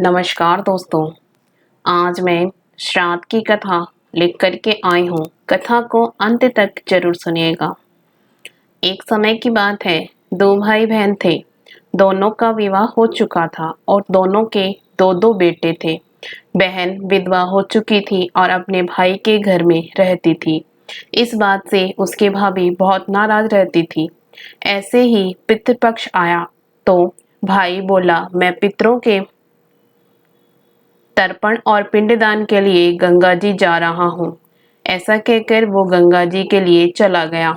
नमस्कार दोस्तों। आज मैं श्राद्ध की कथा लेकर के आई हूँ। कथा को अंत तक जरूर सुनिएगा। एक समय की बात है, दो भाई बहन थे। दोनों का विवाह हो चुका था और दोनों के दो दो बेटे थे। बहन विधवा हो चुकी थी और अपने भाई के घर में रहती थी। इस बात से उसके भाभी बहुत नाराज रहती थी। ऐसे ही पितृपक्ष आया तो भाई बोला, मैं पितरों के तर्पण और पिंडदान के लिए गंगा जी जा रहा हूँ। ऐसा कहकर वो गंगा जी के लिए चला गया।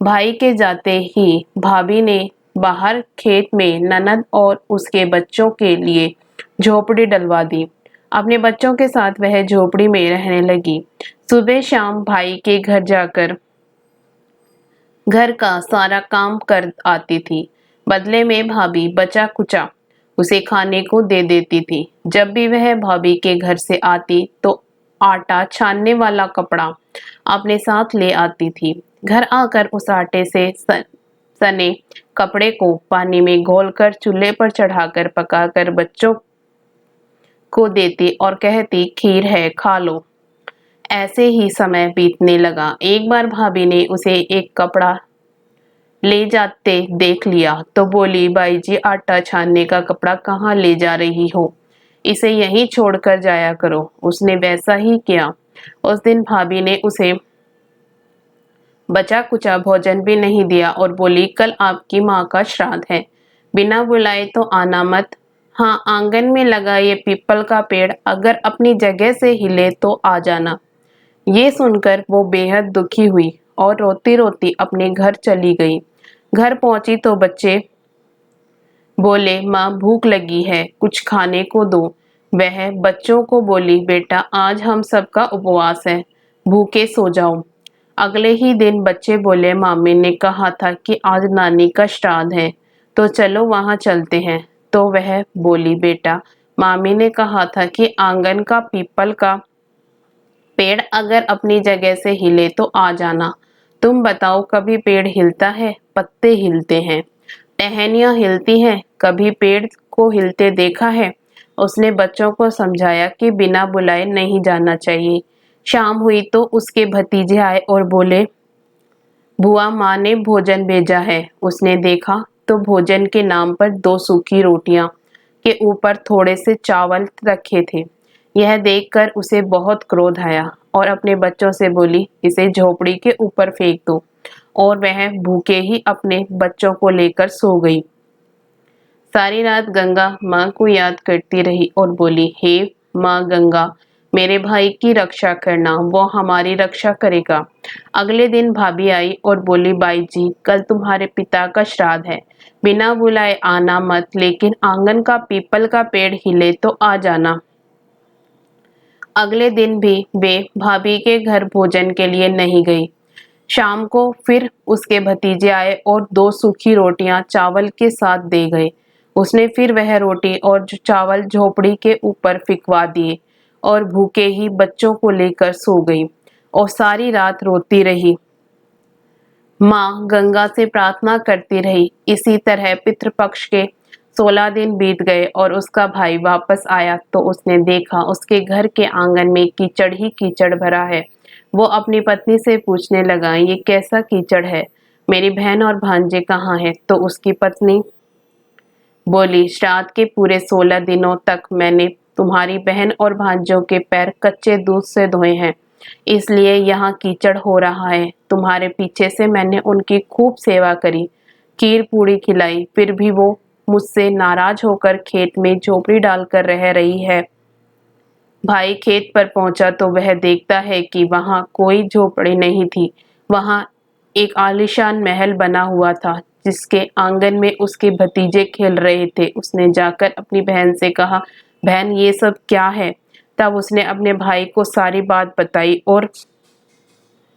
भाई के जाते ही भाभी ने बाहर खेत में ननद और उसके बच्चों के लिए झोपड़ी डलवा दी। अपने बच्चों के साथ वह झोपड़ी में रहने लगी। सुबह शाम भाई के घर जाकर घर का सारा काम कर आती थी। बदले में भाभी बचा कुचा उसे खाने को दे देती थी। जब भी वह भाभी के घर से आती तो आटा छानने वाला कपड़ा अपने साथ ले आती थी। घर आकर उस आटे से सने कपड़े को पानी में घोलकर चूल्हे पर चढ़ाकर पकाकर बच्चों को देती और कहती, खीर है, खा लो। ऐसे ही समय बीतने लगा। एक बार भाभी ने उसे एक कपड़ा ले जाते देख लिया तो बोली, बाई जी, आटा छानने का कपड़ा कहाँ ले जा रही हो? इसे यहीं छोड़कर जाया करो। उसने वैसा ही किया। उस दिन भाभी ने उसे बचा कुचा भोजन भी नहीं दिया और बोली, कल आपकी माँ का श्राद्ध है, बिना बुलाए तो आना मत। हाँ, आंगन में लगा ये पीपल का पेड़ अगर अपनी जगह से हिले तो आ जाना। ये सुनकर वो बेहद दुखी हुई और रोती रोती अपने घर चली गई। घर पहुंची तो बच्चे बोले, माँ भूख लगी है, कुछ खाने को दो। वह बच्चों को बोली, बेटा आज हम सबका उपवास है, भूखे सो जाओ। अगले ही दिन बच्चे बोले, मामी ने कहा था कि आज नानी का श्राद्ध है तो चलो वहां चलते हैं। तो वह बोली, बेटा मामी ने कहा था कि आंगन का पीपल का पेड़ अगर अपनी जगह से हिले तो आ जाना। तुम बताओ, कभी पेड़ हिलता है? पत्ते हिलते हैं, टहनियां हिलती हैं, कभी पेड़ को हिलते देखा है? उसने बच्चों को समझाया कि बिना बुलाए नहीं जाना चाहिए। शाम हुई तो उसके भतीजे आए और बोले, बुआ, माँ ने भोजन भेजा है। उसने देखा तो भोजन के नाम पर दो सूखी रोटियां के ऊपर थोड़े से चावल रखे थे। यह देखकर उसे बहुत क्रोध आया और अपने बच्चों से बोली, इसे झोपड़ी के ऊपर फेंक दो। और वह भूखे ही अपने बच्चों को लेकर सो गई। सारी रात गंगा माँ को याद करती रही और बोली, हे माँ गंगा, मेरे भाई की रक्षा करना, वो हमारी रक्षा करेगा। अगले दिन भाभी आई और बोली, बाई जी, कल तुम्हारे पिता का श्राद्ध है, बिना बुलाए आना मत, लेकिन आंगन का पीपल का पेड़ हिले तो आ जाना। अगले दिन भी वे भाभी के घर भोजन के लिए नहीं गई। शाम को फिर उसके भतीजे आए और दो सूखी रोटियां चावल के साथ दे गए। उसने फिर वह रोटी और चावल झोपड़ी के ऊपर फिकवा दिए और भूखे ही बच्चों को लेकर सो गई और सारी रात रोती रही। माँ गंगा से प्रार्थना करती रही। इसी तरह पितृपक्ष के 16 दिन बीत गए और उसका भाई वापस आया तो उसने देखा उसके घर के आंगन में कीचड़ ही कीचड़ भरा है। वो अपनी पत्नी से पूछने लगा, ये कैसा कीचड़ है? मेरी बहन और भांजे कहाँ हैं? तो उसकी पत्नी बोली, श्राद्ध के पूरे 16 दिनों तक मैंने तुम्हारी बहन और भांजों के पैर कच्चे दूध से धोए हैं, इसलिए यहाँ कीचड़ हो रहा है। तुम्हारे पीछे से मैंने उनकी खूब सेवा करी, खीर पूड़ी खिलाई, फिर भी वो मुझसे नाराज होकर खेत में झोपड़ी डालकर रह रही है। भाई खेत पर पहुंचा तो वह देखता है कि वहां कोई झोपड़ी नहीं थी। वहां एक आलीशान महल बना हुआ था जिसके आंगन में उसके भतीजे खेल रहे थे। उसने जाकर अपनी बहन से कहा, बहन ये सब क्या है? तब उसने अपने भाई को सारी बात बताई और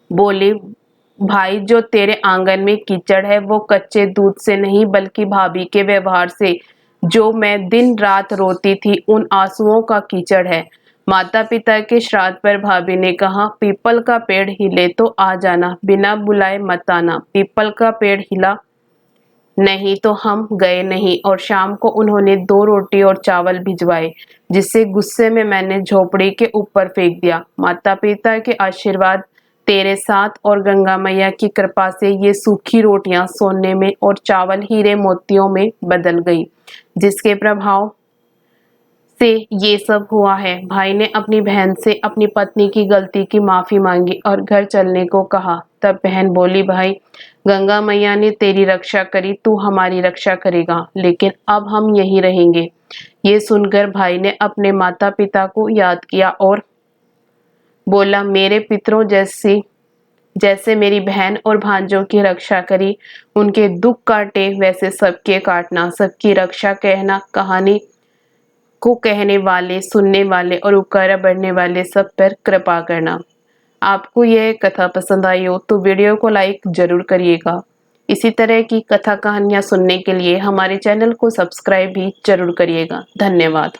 बोली, भाई, जो तेरे आंगन में कीचड़ है वो कच्चे दूध से नहीं बल्कि भाभी के व्यवहार से, जो मैं दिन रात रोती थी, उन आंसुओं का कीचड़ है। माता पिता के श्राद्ध पर भाभी ने कहा, पीपल का पेड़ हिले तो आ जाना, बिना बुलाए मत आना। पीपल का पेड़ हिला नहीं तो हम गए नहीं। और शाम को उन्होंने 2 रोटी और चावल भिजवाए, जिसे गुस्से में मैंने झोपड़ी के ऊपर फेंक दिया। माता पिता के आशीर्वाद तेरे साथ और गंगा मैया की कृपा से ये सूखी रोटियां सोने में और चावल हीरे मोतियों में बदल गई, जिसके प्रभाव से ये सब हुआ है। भाई ने अपनी बहन से अपनी पत्नी की गलती की माफी मांगी और घर चलने को कहा। तब बहन बोली, भाई, गंगा मैया ने तेरी रक्षा करी, तू हमारी रक्षा करेगा, लेकिन अब हम यहीं रहेंगे। ये सुनकर भाई ने अपने माता पिता को याद किया और बोला, मेरे पितरों जैसे मेरी बहन और भांजों की रक्षा करी, उनके दुख काटे, वैसे सबके काटना। सबकी रक्षा कहना, कहानी को कहने वाले, सुनने वाले और उपकारा बढ़ने वाले सब पर कृपा करना। आपको यह कथा पसंद आई हो तो वीडियो को लाइक जरूर करिएगा। इसी तरह की कथा कहानियां सुनने के लिए हमारे चैनल को सब्सक्राइब भी जरूर करिएगा। धन्यवाद।